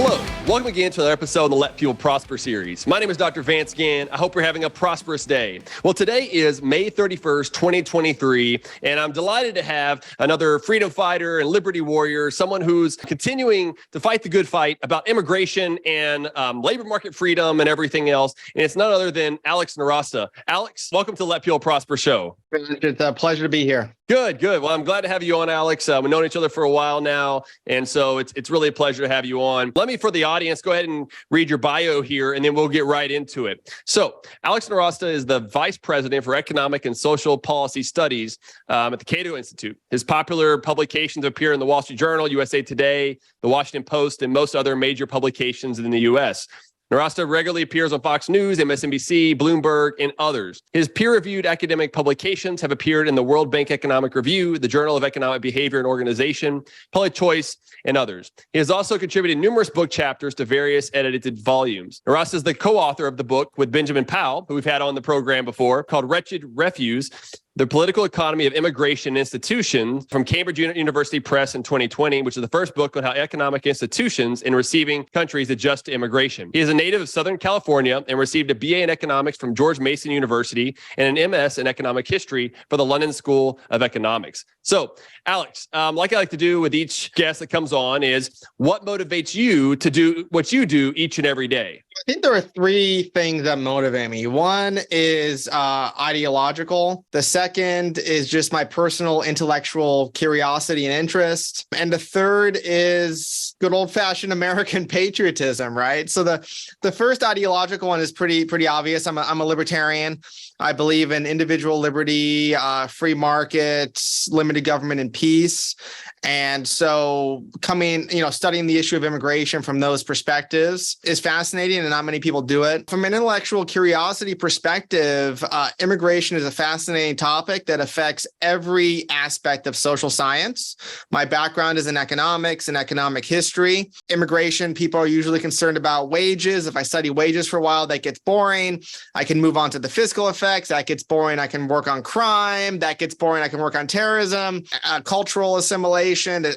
Hello, welcome again to another episode of the Let People Prosper series. My name is Dr. Vance Ginn. I hope you're having a prosperous day. Well, today is May 31st, 2023, and I'm delighted to have another freedom fighter and liberty warrior, someone who's continuing to fight the good fight about immigration and labor market freedom and everything else. And it's none other than Alex Nowrasteh. Alex, welcome to the Let People Prosper show. It's a pleasure to be here. Good. Well, I'm glad to have you on, Alex. We've known each other for a while now, and so it's really a pleasure to have you on. Let me, for the audience, go ahead and read your bio here, and then we'll get right into it. So, Alex Nowrasteh is the Vice President for Economic and Social Policy Studies at the Cato Institute. His popular publications appear in the Wall Street Journal, USA Today, the Washington Post, and most other major publications in the U.S. Nowrasteh regularly appears on Fox News, MSNBC, Bloomberg, and others. His peer-reviewed academic publications have appeared in the World Bank Economic Review, the Journal of Economic Behavior and Organization, Public Choice, and others. He has also contributed numerous book chapters to various edited volumes. Nowrasteh is the co-author of the book with Benjamin Powell, who we've had on the program before, called Wretched Refuse: The Political Economy of Immigration Institutions, from Cambridge University Press in 2020, which is the first book on how economic institutions in receiving countries adjust to immigration. He is a native of Southern California and received a BA in economics from George Mason University and an MS in economic history for the London School of Economics. So, Alex, like I like to do with each guest that comes on, is what motivates you to do what you do each and every day? I think there are three things that motivate me. One is ideological. The second is just my personal intellectual curiosity and interest. And the third is good old-fashioned American patriotism, right? So the first ideological one is pretty obvious. I'm a libertarian. I believe in individual liberty, free markets, limited government, and peace. And so studying the issue of immigration from those perspectives is fascinating, and not many people do it. From an intellectual curiosity perspective, immigration is a fascinating topic that affects every aspect of social science. My background is in economics and economic history. Immigration, people are usually concerned about wages. If I study wages for a while, that gets boring. I can move on to the fiscal effects. That gets boring. I can work on crime. That gets boring. I can work on terrorism, cultural assimilation,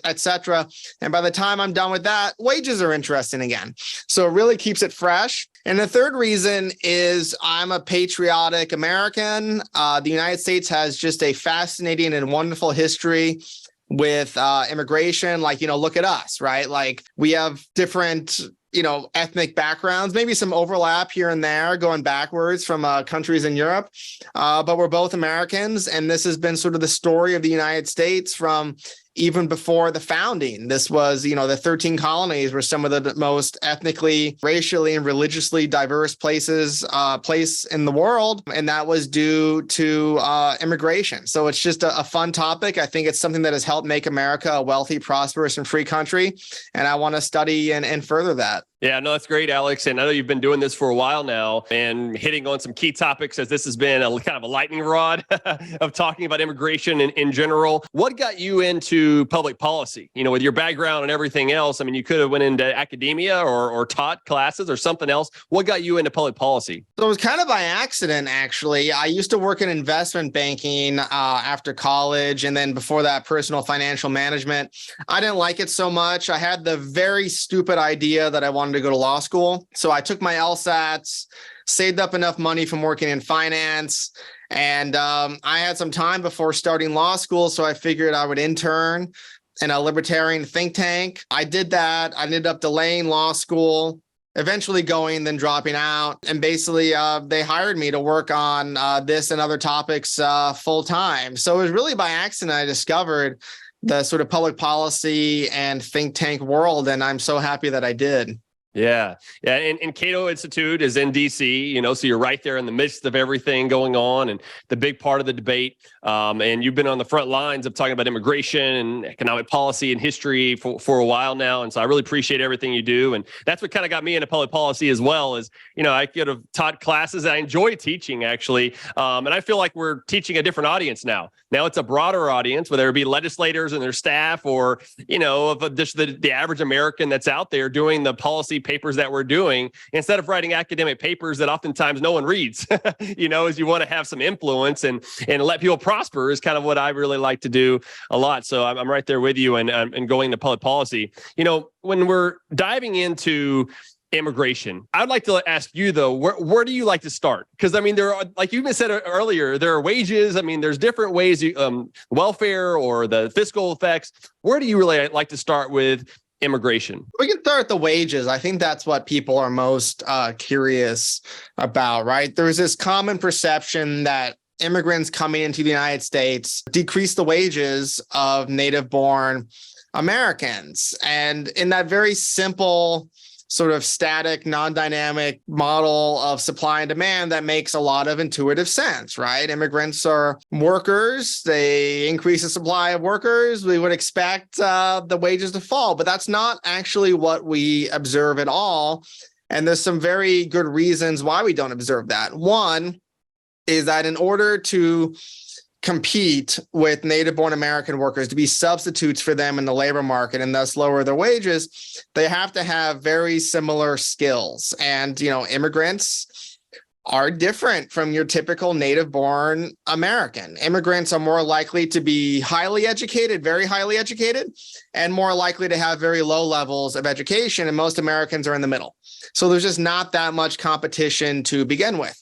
etc. And by the time I'm done with that, wages are interesting again. So it really keeps it fresh. And the third reason is I'm a patriotic American. The United States has just a fascinating and wonderful history with immigration. Look at us, right? Like, we have different ethnic backgrounds, maybe some overlap here and there going backwards from countries in Europe. But we're both Americans. And this has been sort of the story of the United States from even before the founding. This was, the 13 colonies were some of the most ethnically, racially, and religiously diverse place in the world. And that was due to immigration. So it's just a fun topic. I think it's something that has helped make America a wealthy, prosperous, and free country. And I want to study and further that. Yeah, no, that's great, Alex. And I know you've been doing this for a while now and hitting on some key topics, as this has been a kind of a lightning rod of talking about immigration in general. What got you into public policy? With your background and everything else, I mean, you could have went into academia or taught classes or something else. What got you into public policy? So it was kind of by accident, actually. I used to work in investment banking after college, and then before that, personal financial management. I didn't like it so much. I had the very stupid idea that I wanted to go to law school. So I took my LSATs, saved up enough money from working in finance, and I had some time before starting law school. So I figured I would intern in a libertarian think tank. I did that. I ended up delaying law school, eventually going, then dropping out. And basically, they hired me to work on this and other topics full time. So it was really by accident I discovered the sort of public policy and think tank world. And I'm so happy that I did. Yeah. And Cato Institute is in DC, so you're right there in the midst of everything going on and the big part of the debate. And you've been on the front lines of talking about immigration and economic policy and history for a while now. And so I really appreciate everything you do. And that's what kind of got me into public policy as well, is, I could have taught classes. I enjoy teaching, actually. And I feel like we're teaching a different audience now. Now it's a broader audience, whether it be legislators and their staff or, just the average American that's out there doing the policy papers that we're doing, instead of writing academic papers that oftentimes no one reads, is you want to have some influence and let people prosper is kind of what I really like to do a lot. So I'm right there with you and going to public policy. When we're diving into immigration, I'd like to ask you though, where do you like to start? Because there are, like you even said earlier, there are wages. There's different ways, welfare or the fiscal effects. Where do you really like to start with immigration? We can start at the wages. I think that's what people are most curious about, right? There's this common perception that immigrants coming into the United States decrease the wages of native-born Americans. And in that very simple, sort of static, non-dynamic model of supply and demand, that makes a lot of intuitive sense, right? Immigrants are workers. They increase the supply of workers. We would expect the wages to fall, but that's not actually what we observe at all. And there's some very good reasons why we don't observe that. One is that in order to compete with native-born American workers, to be substitutes for them in the labor market and thus lower their wages, they have to have very similar skills. And, immigrants are different from your typical native-born American. Immigrants are more likely to be highly educated, very highly educated, and more likely to have very low levels of education. And most Americans are in the middle. So there's just not that much competition to begin with.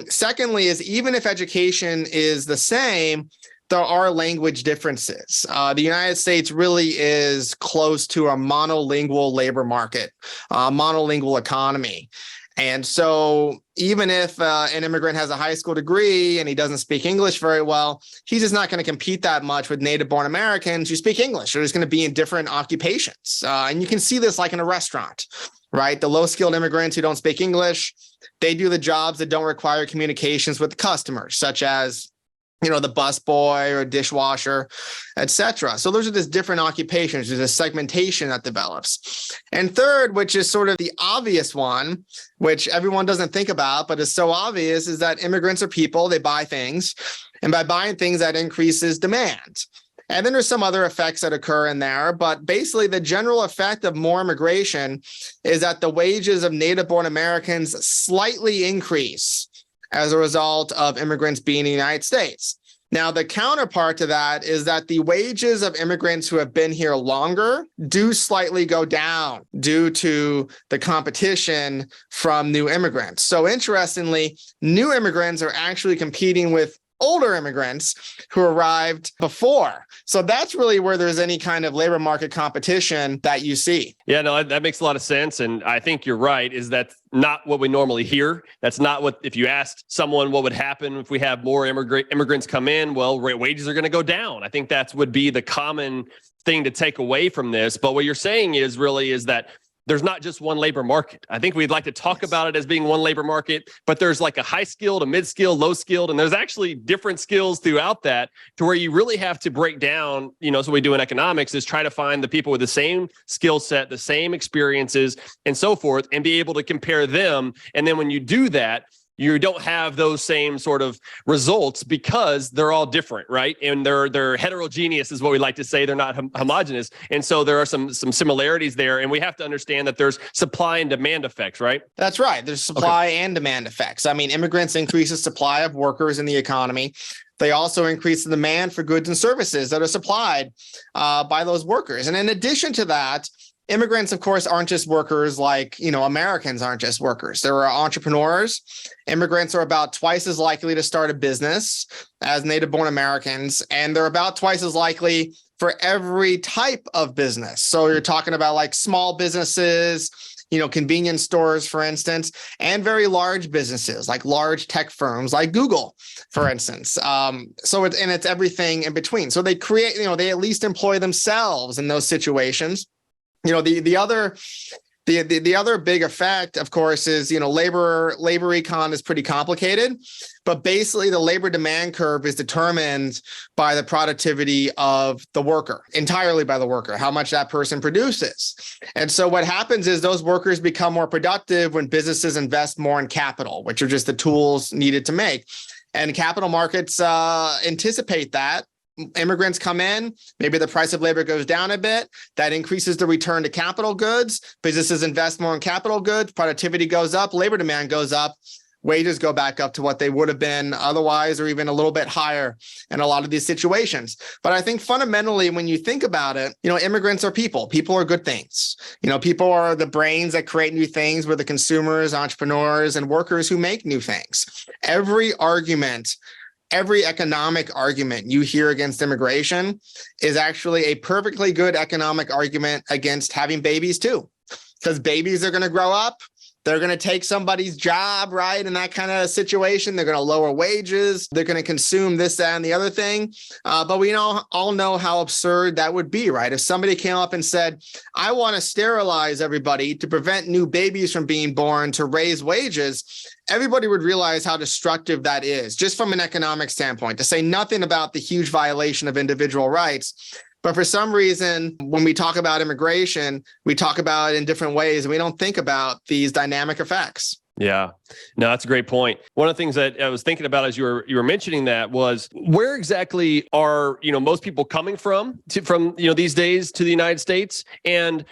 Secondly, is even if education is the same, there are language differences. The United States really is close to a monolingual labor market, monolingual economy. And so even if an immigrant has a high school degree and he doesn't speak English very well, he's just not going to compete that much with native-born Americans who speak English. They're just going to be in different occupations. And you can see this like in a restaurant, right? The low-skilled immigrants who don't speak English, they do the jobs that don't require communications with the customers, such as, the busboy or dishwasher, etc. So those are just different occupations. There's a segmentation that develops. And third, which is sort of the obvious one, which everyone doesn't think about, but is so obvious, is that immigrants are people, they buy things. And by buying things, that increases demand. And then there's some other effects that occur in there. But basically, the general effect of more immigration is that the wages of native-born Americans slightly increase as a result of immigrants being in the United States. Now, the counterpart to that is that the wages of immigrants who have been here longer do slightly go down due to the competition from new immigrants. So interestingly, new immigrants are actually competing with older immigrants who arrived before. So that's really where there's any kind of labor market competition that you see. Yeah, no, that makes a lot of sense. And I think you're right, is that not what we normally hear. That's not what, if you asked someone what would happen if we have more immigrants come in, well, wages are going to go down. I think that would be the common thing to take away from this. But what you're saying is that there's not just one labor market. I think we'd like to talk about it as being one labor market, but there's like a high skilled, a mid skilled, low skilled, and there's actually different skills throughout that, to where you really have to break down, so what we do in economics is try to find the people with the same skill set, the same experiences and so forth, and be able to compare them. And then when you do that, you don't have those same sort of results because they're all different, right? And they're heterogeneous is what we like to say. They're not homogenous. And so there are some similarities there. And we have to understand that there's supply and demand effects, right? That's right. There's supply and demand effects. Immigrants increase the supply of workers in the economy. They also increase the demand for goods and services that are supplied by those workers. And in addition to that, immigrants, of course, aren't just workers like, Americans aren't just workers. There are entrepreneurs. Immigrants are about twice as likely to start a business as native-born Americans, and they're about twice as likely for every type of business. So you're talking about like small businesses, convenience stores, for instance, and very large businesses like large tech firms like Google, for instance. It's everything in between. So they create, they at least employ themselves in those situations. The other big effect, of course, is, labor econ is pretty complicated, but basically the labor demand curve is determined by the productivity of the worker, entirely by the worker, how much that person produces. And so what happens is those workers become more productive when businesses invest more in capital, which are just the tools needed to make. And capital markets anticipate that. immigrants come in, maybe the price of labor goes down a bit. That increases the return to capital goods. Businesses invest more in capital goods. Productivity goes up. Labor demand goes up. Wages go back up to what they would have been otherwise, or even a little bit higher in a lot of these situations. But I think fundamentally, when you think about it, immigrants are people. People are good things. People are the brains that create new things. We're the consumers, entrepreneurs, and workers who make new things. Every economic argument you hear against immigration is actually a perfectly good economic argument against having babies too, because babies are going to grow up. They're going to take somebody's job, right? In that kind of situation, they're going to lower wages. They're going to consume this, that, and the other thing. But we all know how absurd that would be, right? If somebody came up and said, I want to sterilize everybody to prevent new babies from being born to raise wages, everybody would realize how destructive that is, just from an economic standpoint, to say nothing about the huge violation of individual rights. But for some reason, when we talk about immigration, we talk about it in different ways, and we don't think about these dynamic effects. Yeah, no, that's a great point. One of the things that I was thinking about as you were mentioning that was, where exactly are most people coming from these days to the United States, and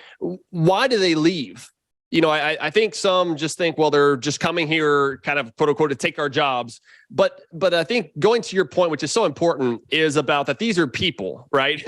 why do they leave? I think some just think, well, they're just coming here kind of quote unquote to take our jobs. But I think going to your point, which is so important, is about that these are people, right?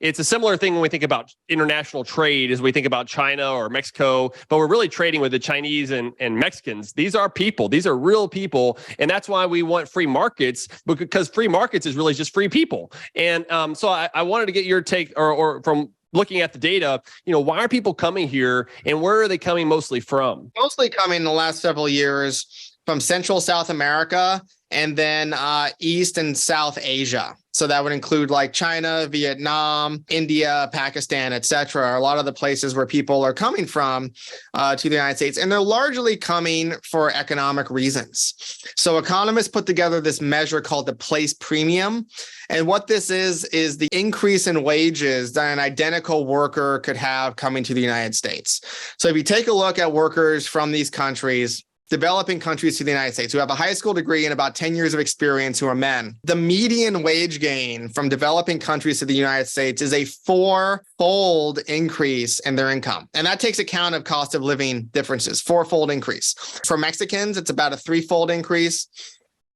It's a similar thing when we think about international trade as we think about China or Mexico, but we're really trading with the Chinese and Mexicans. These are people. These are real people. And that's why we want free markets, because free markets is really just free people. And so I wanted to get your take or from looking at the data, why are people coming here and where are they coming mostly from? Mostly coming in the last several years from Central South America and then East and South Asia. So that would include like China, Vietnam, India, Pakistan, et cetera, a lot of the places where people are coming from to the United States. And they're largely coming for economic reasons. So economists put together this measure called the place premium. And what this is the increase in wages that an identical worker could have coming to the United States. So if you take a look at workers from these countries, developing countries to the United States, who have a high school degree and about 10 years of experience, who are men, the median wage gain from developing countries to the United States is a 4-fold increase in their income. And that takes account of cost of living differences, 4-fold increase. For Mexicans, it's about a 3-fold increase.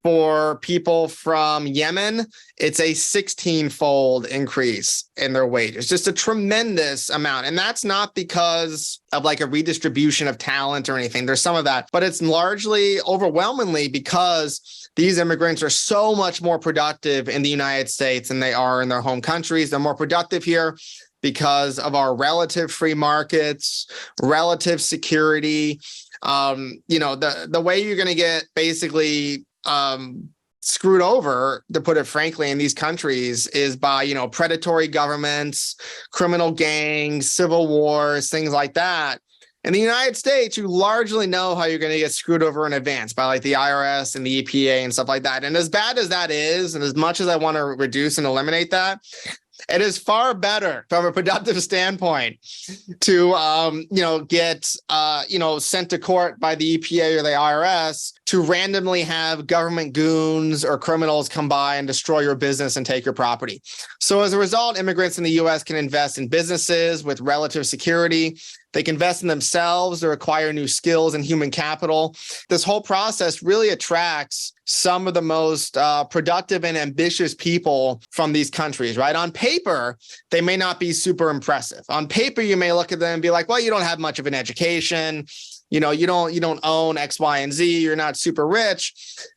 For people from Yemen, it's a 16-fold increase in their wages, just a tremendous amount. And that's not because of like a redistribution of talent or anything. There's some of that, but it's largely overwhelmingly because these immigrants are so much more productive in the United States than they are in their home countries. They're more productive here because of our relative free markets, relative security. The way you're going to get basically screwed over, to put it frankly, in these countries is by, predatory governments, criminal gangs, civil wars, things like that. In the United States, you largely know how you're going to get screwed over in advance by like the IRS and the EPA and stuff like that. And as bad as that is, and as much as I want to reduce and eliminate that, it is far better from a productive standpoint to, get, sent to court by the EPA or the IRS to randomly have government goons or criminals come by and destroy your business and take your property. So as a result, immigrants in the U.S. can invest in businesses with relative security. They can invest in themselves or acquire new skills and human capital. This whole process really attracts some of the most productive and ambitious people from these countries, right? On paper, they may not be super impressive. On paper, you may look at them and be like, well, you don't have much of an education. You don't own X, Y, and Z. You're not super rich.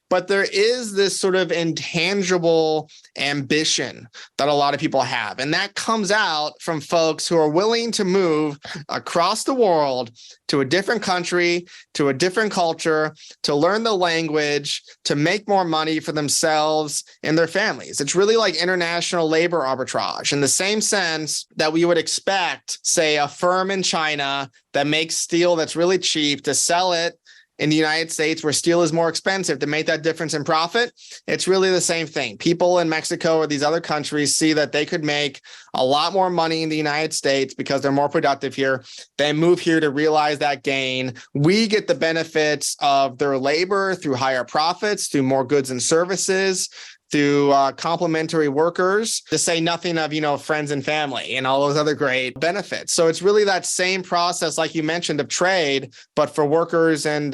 But there is this sort of intangible ambition that a lot of people have. And that comes out from folks who are willing to move across the world to a different country, to a different culture, to learn the language, to make more money for themselves and their families. It's really like international labor arbitrage in the same sense that we would expect, say, a firm in China that makes steel that's really cheap to sell it in the United States, where steel is more expensive, to make that difference in profit. It's really the same thing. People in Mexico or these other countries see that they could make a lot more money in the United States because they're more productive here. They move here to realize that gain. We get the benefits of their labor through higher profits, through more goods and services, through complementary workers, to say nothing of, friends and family and all those other great benefits. So it's really that same process, like you mentioned, of trade, but for workers and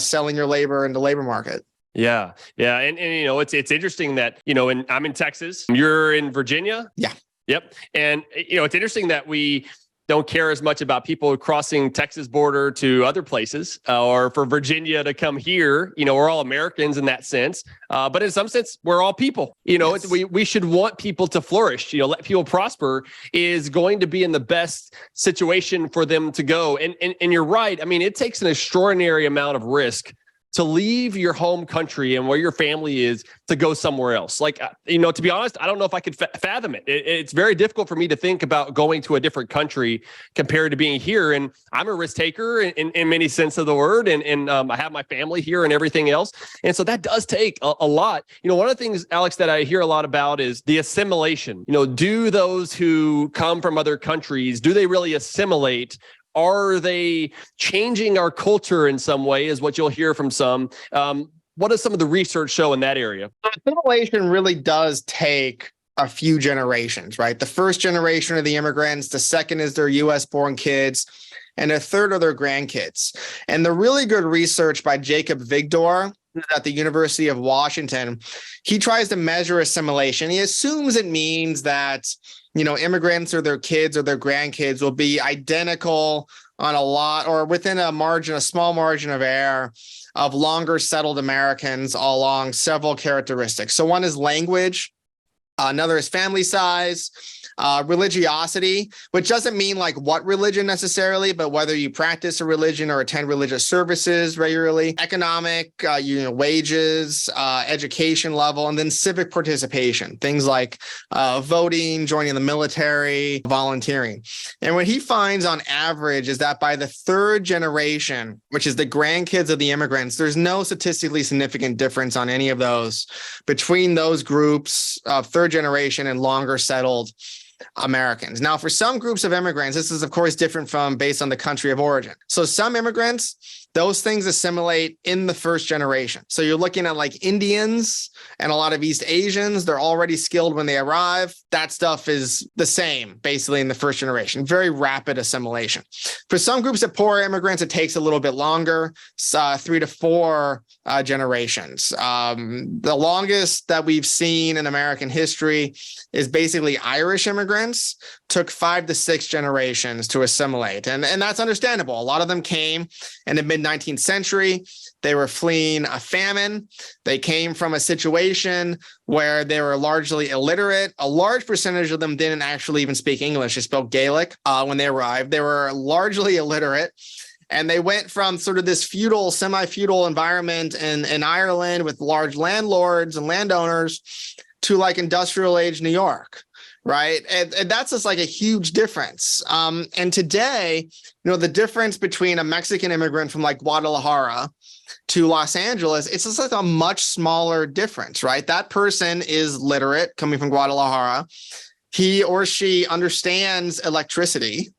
selling your labor in the labor market. Yeah. Yeah. And it's interesting that, and I'm in Texas, you're in Virginia. Yeah. Yep. And, it's interesting that we don't care as much about people crossing Texas border to other places or for Virginia to come here. We're all Americans in that sense. But in some sense, we're all people. Yes. We should want people to flourish. Let people prosper is going to be in the best situation for them to go. And you're right. I mean, it takes an extraordinary amount of risk to leave your home country and where your family is to go somewhere else. Like, to be honest, I don't know if I could fathom it. It's very difficult for me to think about going to a different country compared to being here. And I'm a risk taker in many sense of the word. And I have my family here and everything else. And so that does take a lot. One of the things, Alex, that I hear a lot about is the assimilation. Do those who come from other countries, do they really assimilate? Are they changing our culture in some way, is what you'll hear from some. What does some of the research show in that area? Assimilation really does take a few generations, right? The first generation are the immigrants. The second is their U.S. born kids. And the third are their grandkids. And the really good research by Jacob Vigdor at the University of Washington, he tries to measure assimilation. He assumes it means that immigrants or their kids or their grandkids will be identical on a lot or within a small margin of error of longer settled Americans along several characteristics. So one is language, another is family size, religiosity, which doesn't mean like what religion necessarily, but whether you practice a religion or attend religious services regularly, economic, wages, education level, and then civic participation, things like voting, joining the military, volunteering. And what he finds on average is that by the third generation, which is the grandkids of the immigrants, there's no statistically significant difference on any of those between those groups of third generation and longer settled Americans. Now, for some groups of immigrants, this is, of course, different from based on the country of origin. So some immigrants, those things assimilate in the first generation. So you're looking at like Indians and a lot of East Asians. They're already skilled when they arrive. That stuff is the same, basically, in the first generation. Very rapid assimilation. For some groups of poor immigrants, it takes a little bit longer, 3 to 4 generations. The longest that we've seen in American history is basically Irish immigrants. Took 5 to 6 generations to assimilate. And that's understandable. A lot of them came in the mid-19th century. They were fleeing a famine. They came from a situation where they were largely illiterate. A large percentage of them didn't actually even speak English. They spoke Gaelic when they arrived. They were largely illiterate. And they went from sort of this feudal, semi-feudal environment in Ireland with large landlords and landowners to like industrial age New York. Right. And that's just like a huge difference. And today, the difference between a Mexican immigrant from like Guadalajara to Los Angeles, it's just like a much smaller difference, right? That person is literate coming from Guadalajara. He or she understands electricity,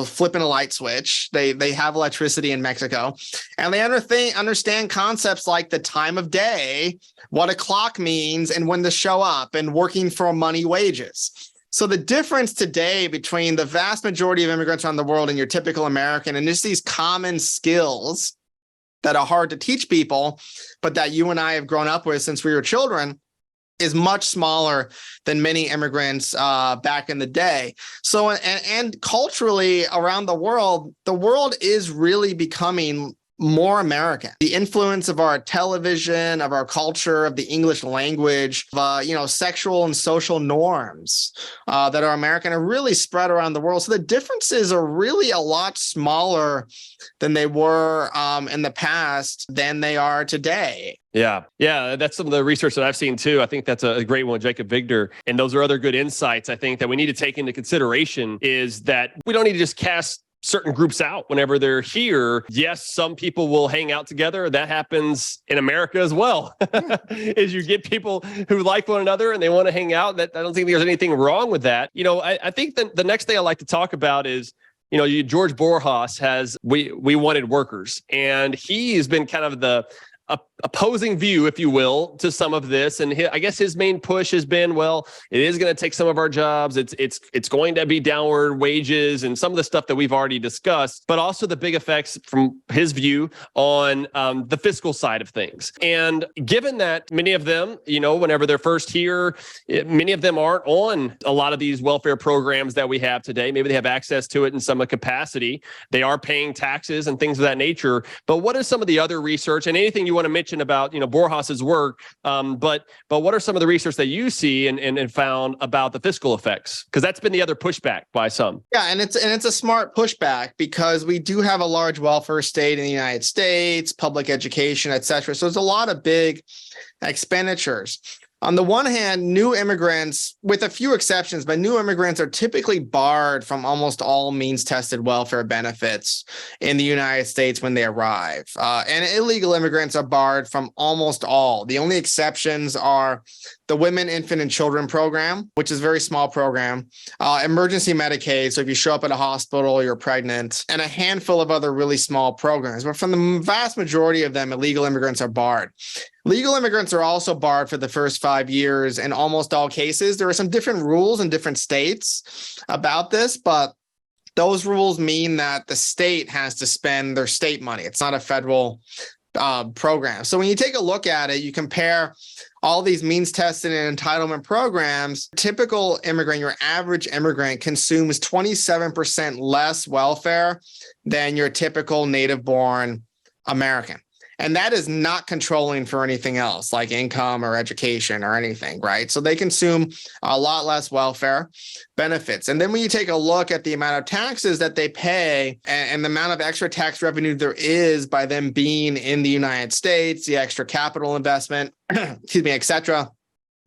flipping a light switch. They have electricity in Mexico, and they understand concepts like the time of day, what a clock means, and when to show up, and working for money wages. So the difference today between the vast majority of immigrants around the world and your typical American, and just these common skills that are hard to teach people, but that you and I have grown up with since we were children, is much smaller than many immigrants back in the day. So, and culturally around the world is really becoming more American. The influence of our television, of our culture, of the English language, sexual and social norms that are American are really spread around the world. So the differences are really a lot smaller than they were in the past than they are today. Yeah. That's some of the research that I've seen too. I think that's a great one, Jacob Vigdor. And those are other good insights, I think, that we need to take into consideration is that we don't need to just cast certain groups out whenever they're here. Yes, some people will hang out together. That happens in America as well. Is you get people who like one another and they want to hang out. That I don't think there's anything wrong with that. I think the next thing I like to talk about is, George Borjas has We Wanted Workers, and he has been kind of the opposing view, if you will, to some of this. And I guess his main push has been, well, it is going to take some of our jobs. It's going to be downward wages and some of the stuff that we've already discussed, but also the big effects from his view on the fiscal side of things. And given that many of them, whenever they're first here, many of them aren't on a lot of these welfare programs that we have today. Maybe they have access to it in some capacity. They are paying taxes and things of that nature. But what is some of the other research and anything you want to mention about, Borjas's work? But what are some of the research that you see and found about the fiscal effects? Because that's been the other pushback by some. Yeah, and it's a smart pushback because we do have a large welfare state in the United States, public education, et cetera. So there's a lot of big expenditures. On the one hand, new immigrants, with a few exceptions, but new immigrants are typically barred from almost all means-tested welfare benefits in the United States when they arrive. And illegal immigrants are barred from almost all. The only exceptions are the Women, Infant, and Children program, which is a very small program, emergency Medicaid, so if you show up at a hospital, you're pregnant, and a handful of other really small programs. But from the vast majority of them, illegal immigrants are barred. Legal immigrants are also barred for the first 5 years in almost all cases. There are some different rules in different states about this, but those rules mean that the state has to spend their state money. It's not a federal program. So when you take a look at it, you compare all these means tested and entitlement programs. Typical immigrant, your average immigrant, consumes 27% less welfare than your typical native-born American. And that is not controlling for anything else like income or education or anything, right? So they consume a lot less welfare benefits. And then when you take a look at the amount of taxes that they pay and the amount of extra tax revenue there is by them being in the United States, the extra capital investment, et cetera,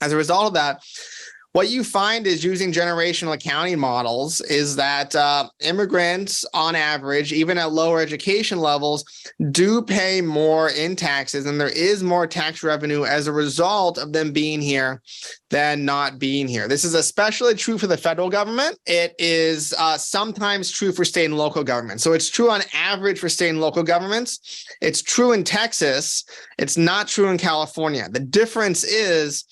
as a result of that, what you find is using generational accounting models is that immigrants on average, even at lower education levels, do pay more in taxes, and there is more tax revenue as a result of them being here than not being here. This is especially true for the federal government. It is sometimes true for state and local governments. So it's true on average for state and local governments. It's true in Texas. It's not true in California. The difference is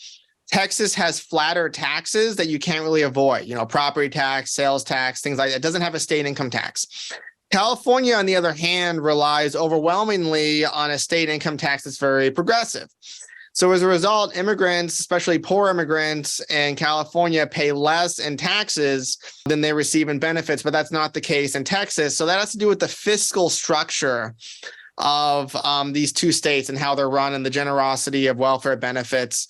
Texas has flatter taxes that you can't really avoid, property tax, sales tax, things like that. It doesn't have a state income tax. California, on the other hand, relies overwhelmingly on a state income tax that's very progressive. So as a result, immigrants, especially poor immigrants in California, pay less in taxes than they receive in benefits, but that's not the case in Texas. So that has to do with the fiscal structure of these two states and how they're run and the generosity of welfare benefits,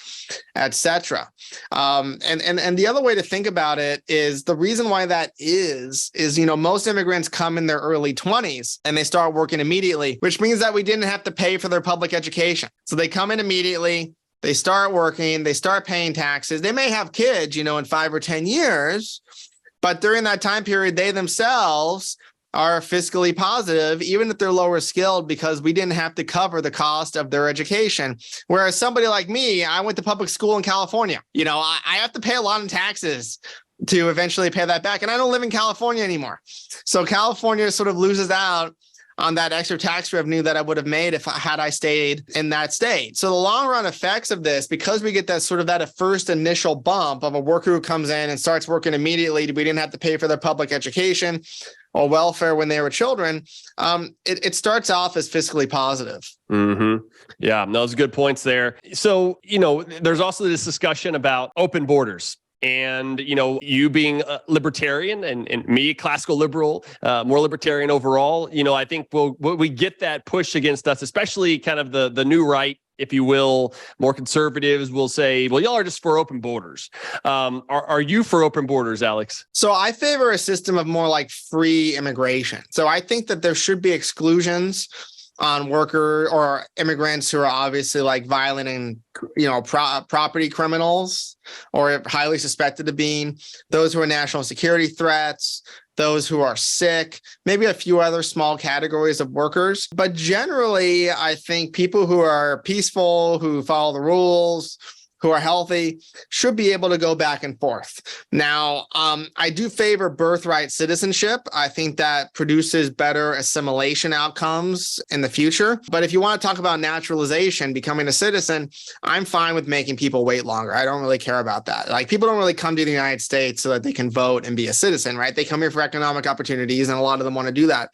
et cetera. And the other way to think about it is the reason why that is most immigrants come in their early 20s and they start working immediately, which means that we didn't have to pay for their public education. So they come in immediately, they start working, they start paying taxes. They may have kids, in 5 or 10 years, but during that time period, they themselves are fiscally positive, even if they're lower skilled, because we didn't have to cover the cost of their education. Whereas somebody like me, I went to public school in California. I have to pay a lot in taxes to eventually pay that back. And I don't live in California anymore. So California sort of loses out on that extra tax revenue that I would have made had I stayed in that state. So the long run effects of this, because we get that first initial bump of a worker who comes in and starts working immediately, we didn't have to pay for their public education or welfare when they were children, it starts off as fiscally positive. Mm-hmm. Yeah, those are good points there. So, there's also this discussion about open borders. And, you being a libertarian and me, classical liberal, more libertarian overall, I think we get that push against us, especially kind of the new right, if you will. More conservatives will say, well, y'all are just for open borders. Are you for open borders, Alex? So I favor a system of more like free immigration. So I think that there should be exclusions on worker or immigrants who are obviously like violent and, property criminals or highly suspected of being, those who are national security threats, those who are sick, maybe a few other small categories of workers. But generally, I think people who are peaceful, who follow the rules, who are healthy should be able to go back and forth. Now, I do favor birthright citizenship. I think that produces better assimilation outcomes in the future. But if you want to talk about naturalization, becoming a citizen, I'm fine with making people wait longer. I don't really care about that. Like, people don't really come to the United States so that they can vote and be a citizen, right? They come here for economic opportunities, and a lot of them want to do that.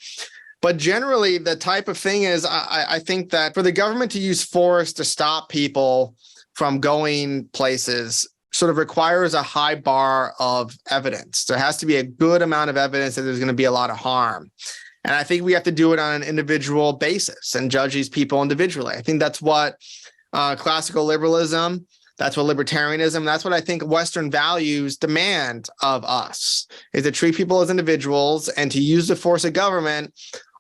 But generally, the type of thing is, I think that for the government to use force to stop people from going places sort of requires a high bar of evidence. There has to be a good amount of evidence that there's going to be a lot of harm. And I think we have to do it on an individual basis and judge these people individually. I think that's what classical liberalism, that's what libertarianism, that's what I think Western values demand of us, is to treat people as individuals and to use the force of government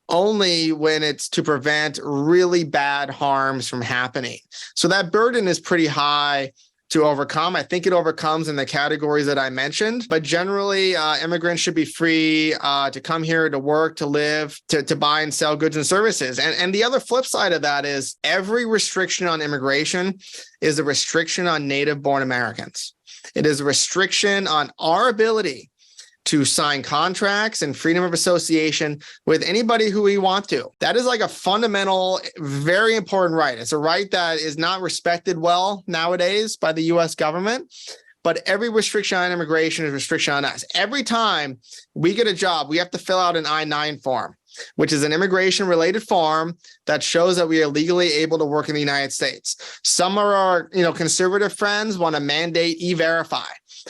only when it's to prevent really bad harms from happening. So that burden is pretty high to overcome. I think it overcomes in the categories that I mentioned, but generally immigrants should be free to come here, to work, to live, to buy and sell goods and services. And the other flip side of that is every restriction on immigration is a restriction on native-born Americans. It is a restriction on our ability to sign contracts and freedom of association with anybody who we want to. That is like a fundamental, very important right. It's a right that is not respected well nowadays by the US government, but every restriction on immigration is a restriction on us. Every time we get a job, we have to fill out an I-9 form, which is an immigration-related form that shows that we are legally able to work in the United States. Some of our, conservative friends want to mandate E-Verify,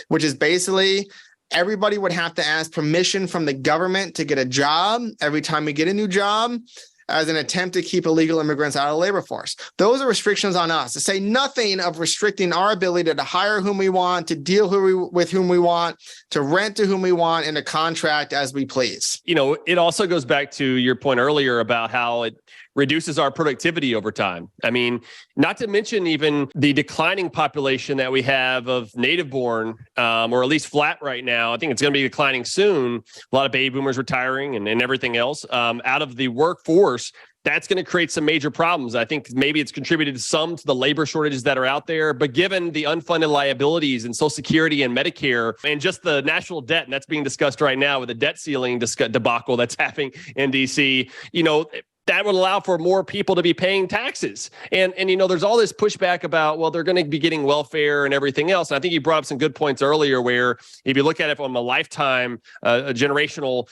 which is basically everybody would have to ask permission from the government to get a job every time we get a new job, as an attempt to keep illegal immigrants out of the labor force. Those are restrictions on us, to say nothing of restricting our ability to hire whom we want, to deal with whom we want, to rent to whom we want, and to contract as we please. It also goes back to your point earlier about how it reduces our productivity over time. I mean, not to mention even the declining population that we have of native-born, or at least flat right now. I think it's going to be declining soon. A lot of baby boomers retiring and everything else out of the workforce. That's going to create some major problems. I think maybe it's contributed some to the labor shortages that are out there, but given the unfunded liabilities in Social Security and Medicare and just the national debt, and that's being discussed right now with the debt ceiling debacle that's happening in DC, that would allow for more people to be paying taxes. And there's all this pushback about, well, they're going to be getting welfare and everything else. And I think you brought up some good points earlier where if you look at it from a lifetime, a generational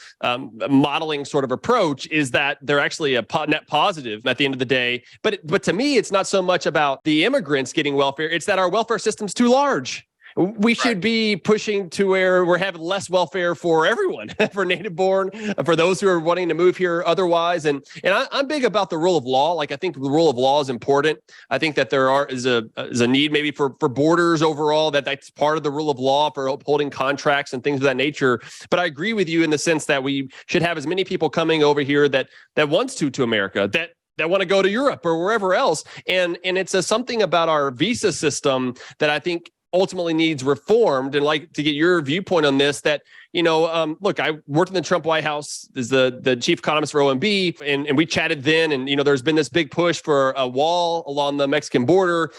modeling sort of approach, is that they're actually a net positive at the end of the day. But to me, it's not so much about the immigrants getting welfare. It's that our welfare system's too large. We should be pushing to where we're having less welfare for everyone, for native-born, for those who are wanting to move here otherwise. And I'm big about the rule of law. Like, I think the rule of law is important. I think that there is a need maybe for borders overall, that's part of the rule of law for upholding contracts and things of that nature. But I agree with you in the sense that we should have as many people coming over here that wants to America, that want to go to Europe or wherever else. And it's something about our visa system that I think ultimately needs reformed. And like to get your viewpoint on this, that, look, I worked in the Trump White House as the chief economist for OMB, and we chatted then. And, there's been this big push for a wall along the Mexican border.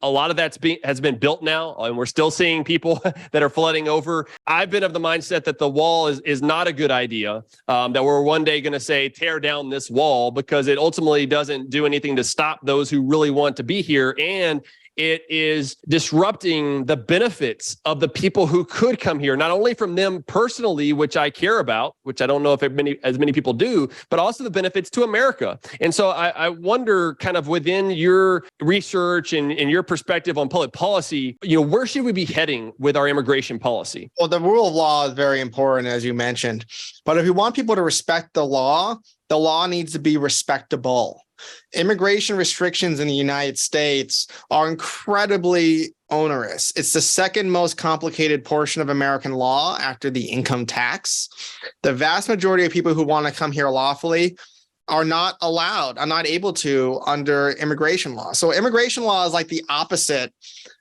A lot of has been built now, and we're still seeing people that are flooding over. I've been of the mindset that the wall is not a good idea, that we're one day going to say, tear down this wall, because it ultimately doesn't do anything to stop those who really want to be here. And it is disrupting the benefits of the people who could come here, not only from them personally, which I care about, which I don't know if as many people do, but also the benefits to America. And so I wonder, kind of within your research and your perspective on public policy, where should we be heading with our immigration policy? Well, the rule of law is very important, as you mentioned. But if you want people to respect the law needs to be respectable. Immigration restrictions in the United States are incredibly onerous. It's the second most complicated portion of American law after the income tax. The vast majority of people who want to come here lawfully are not able to under immigration law. So immigration law is like the opposite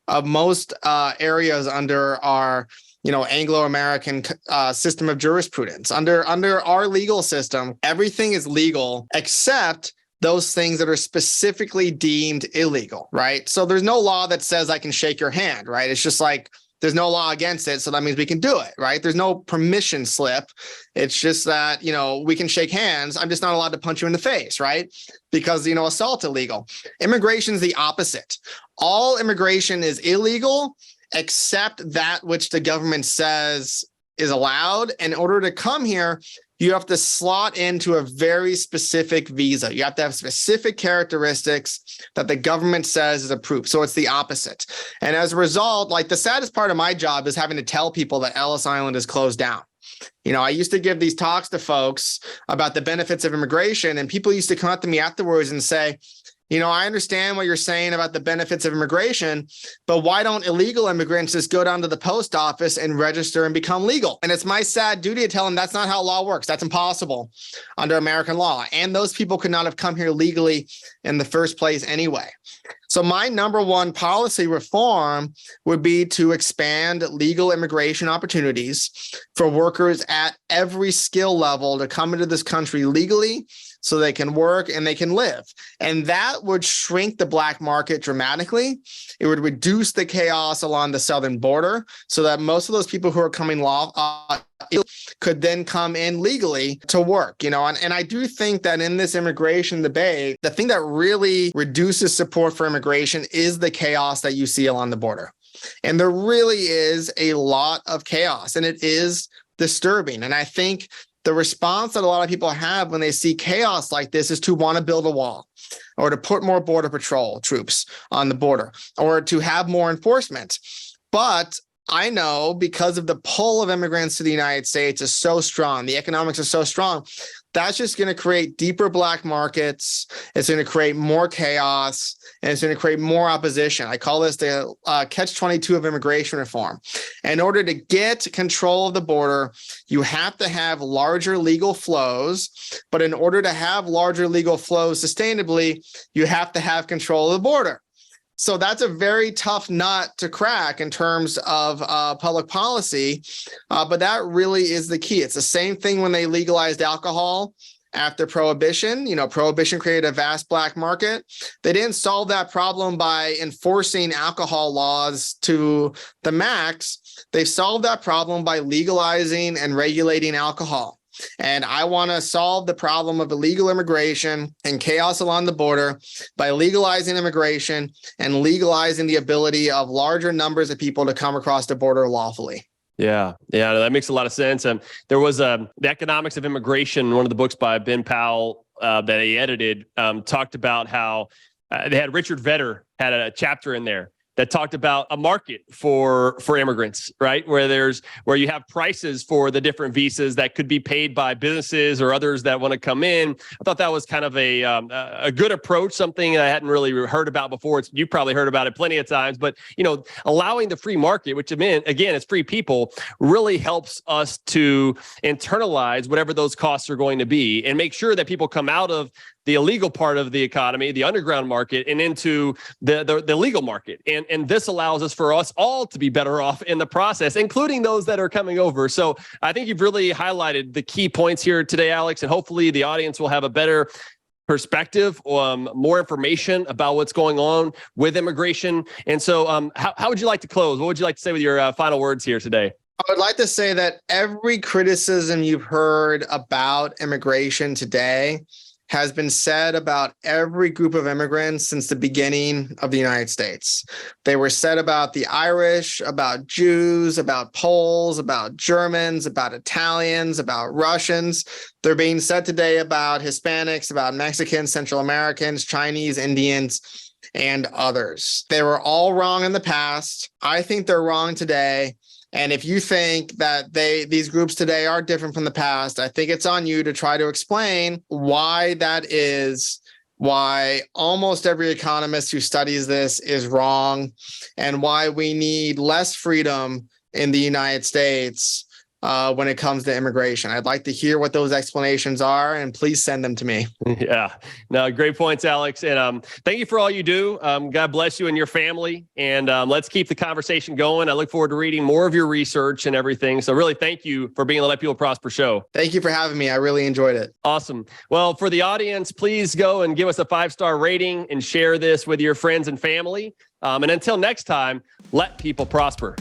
of most areas under our Anglo-American system of jurisprudence. Under our legal system, everything is legal except those things that are specifically deemed illegal, right? So there's no law that says I can shake your hand, right? It's just like there's no law against it, so that means we can do it, right? There's no permission slip. It's just that, we can shake hands. I'm just not allowed to punch you in the face, right? Because, assault's illegal. Immigration is the opposite. All immigration is illegal except that which the government says is allowed. In order to come here, you have to slot into a very specific visa. You have to have specific characteristics that the government says is approved. So it's the opposite. And as a result, like the saddest part of my job is having to tell people that Ellis Island is closed down. I used to give these talks to folks about the benefits of immigration, and people used to come up to me afterwards and say, I understand what you're saying about the benefits of immigration, but why don't illegal immigrants just go down to the post office and register and become legal? And it's my sad duty to tell them that's not how law works. That's impossible under American law. And those people could not have come here legally in the first place anyway. So my number one policy reform would be to expand legal immigration opportunities for workers at every skill level to come into this country legally so they can work and they can live. And that would shrink the black market dramatically. It would reduce the chaos along the southern border so that most of those people who are coming could then come in legally to work, and I do think that in this immigration debate, the thing that really reduces support for immigration is the chaos that you see along the border. And there really is a lot of chaos, and it is disturbing. And I think the response that a lot of people have when they see chaos like this is to want to build a wall or to put more border patrol troops on the border or to have more enforcement. But I know because of the pull of immigrants to the United States is so strong, the economics are so strong, that's just going to create deeper black markets. It's going to create more chaos, and it's going to create more opposition. I call this the catch-22 of immigration reform. In order to get control of the border, you have to have larger legal flows. But in order to have larger legal flows sustainably, you have to have control of the border. So that's a very tough nut to crack in terms of public policy, but that really is the key. It's the same thing when they legalized alcohol after Prohibition. Prohibition created a vast black market. They didn't solve that problem by enforcing alcohol laws to the max. They solved that problem by legalizing and regulating alcohol. And I want to solve the problem of illegal immigration and chaos along the border by legalizing immigration and legalizing the ability of larger numbers of people to come across the border lawfully. Yeah, that makes a lot of sense. And there was The Economics of Immigration, one of the books by Ben Powell that he edited, talked about how they had Richard Vedder had a chapter in there that talked about a market for immigrants, right? Where you have prices for the different visas that could be paid by businesses or others that want to come in. I thought that was kind of a good approach, something I hadn't really heard about before. You probably heard about it plenty of times, but allowing the free market, which again, it's free people, really helps us to internalize whatever those costs are going to be and make sure that people come out of the illegal part of the economy, the underground market, and into the legal market. And this allows us for us all to be better off in the process, including those that are coming over. So I think you've really highlighted the key points here today, Alex, and hopefully the audience will have a better perspective, more information about what's going on with immigration. And so how would you like to close? What would you like to say with your final words here today? I would like to say that every criticism you've heard about immigration today has been said about every group of immigrants since the beginning of the United States. They were said about the Irish, about Jews, about Poles, about Germans, about Italians, about Russians. They're being said today about Hispanics, about Mexicans, Central Americans, Chinese, Indians, and others. They were all wrong in the past. I think they're wrong today. And if you think that these groups today are different from the past, I think it's on you to try to explain why that is, why almost every economist who studies this is wrong, and why we need less freedom in the United States when it comes to immigration. I'd like to hear what those explanations are, and please send them to me. Yeah, no, great points, Alex. And thank you for all you do. God bless you and your family. And let's keep the conversation going. I look forward to reading more of your research and everything. So really thank you for being the Let People Prosper show. Thank you for having me. I really enjoyed it. Awesome. Well, for the audience, please go and give us a 5-star rating and share this with your friends and family. And until next time, let people prosper.